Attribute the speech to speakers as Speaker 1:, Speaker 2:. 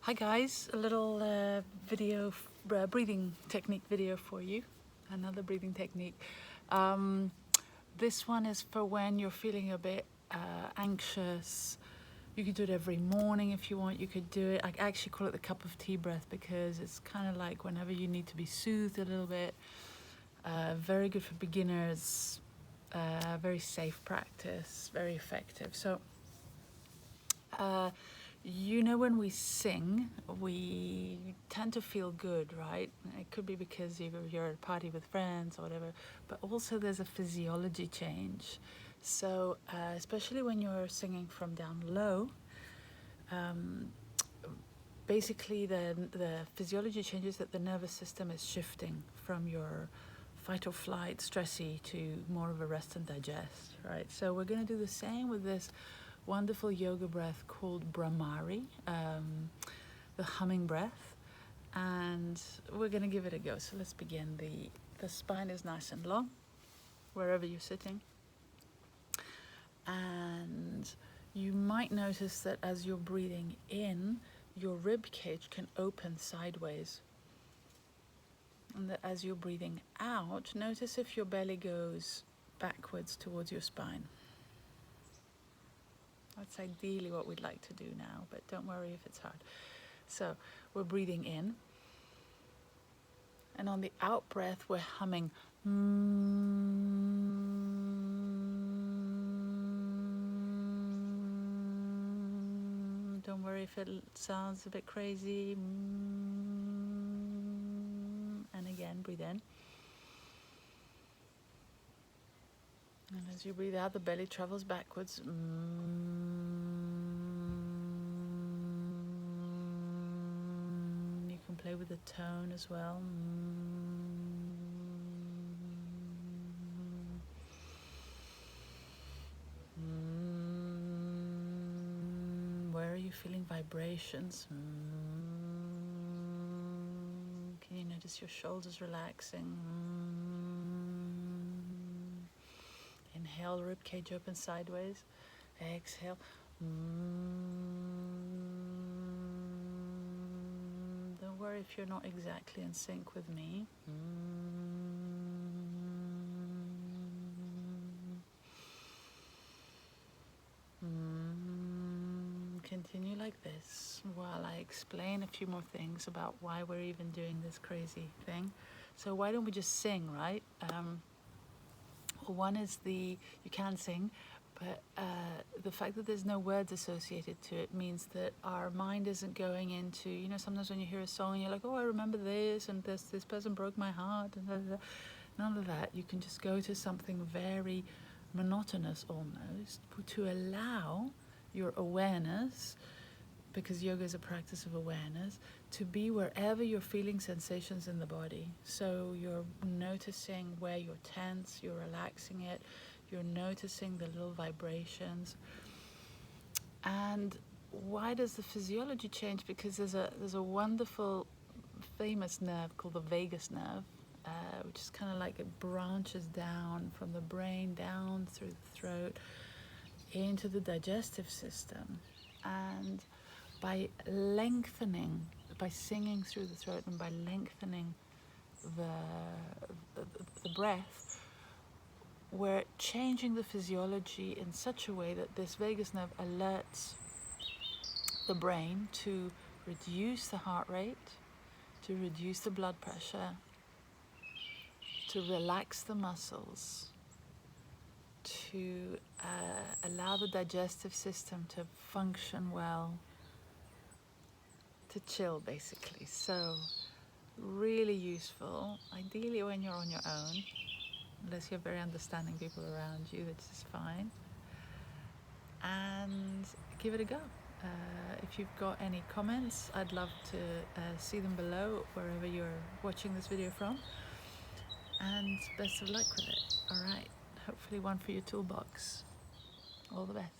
Speaker 1: Hi guys, a little breathing technique video for you. Another breathing technique. This one is for when you're feeling a bit anxious. You could do it every morning if you want. You could do it, I actually call it the cup of tea breath because it's kind of like whenever you need to be soothed a little bit. Very good for beginners, very safe practice, very effective. So you know, when we sing, we tend to feel good, right? It could be because you're at a party with friends or whatever, but also there's a physiology change. So especially when you're singing from down low, basically the physiology changes that the nervous system is shifting from your fight or flight, stressy, to more of a rest and digest, right? So we're going to do the same with this wonderful yoga breath called Brahmari, the humming breath, and we're going to give it a go. So let's begin. The spine is nice and long wherever you're sitting, and you might notice that as you're breathing in, your rib cage can open sideways, and that as you're breathing out, notice if your belly goes backwards towards your spine. That's ideally what we'd like to do now, but don't worry if it's hard. So we're breathing in, and on the out breath we're humming. Don't worry if it sounds a bit crazy. And again, breathe in. And as you breathe out, the belly travels backwards. You can play with the tone as well. Where are you feeling vibrations? Can you notice your shoulders relaxing? Inhale, ribcage open sideways. Exhale. Don't worry if you're not exactly in sync with me. Continue like this while I explain a few more things about why we're even doing this crazy thing. So why don't we just sing, right? One is you can sing, but the fact that there's no words associated to it means that our mind isn't going into, you know, sometimes when you hear a song and you're like, oh, I remember this, and this person broke my heart, and none of that. You can just go to something very monotonous almost to allow your awareness, because yoga is a practice of awareness, to be wherever you're feeling sensations in the body. So you're noticing where you're tense, you're relaxing it, you're noticing the little vibrations. And why does the physiology change? Because there's a wonderful famous nerve called the vagus nerve, which is kind of like it branches down from the brain down through the throat into the digestive system. And by lengthening, by singing through the throat and by lengthening the breath, we're changing the physiology in such a way that this vagus nerve alerts the brain to reduce the heart rate, to reduce the blood pressure, to relax the muscles, to allow the digestive system to function well, to chill basically. So really useful, ideally when you're on your own, unless you have very understanding people around you, which is fine, and give it a go. If you've got any comments, I'd love to see them below wherever you're watching this video from, and best of luck with it. All right, hopefully one for your toolbox. All the best.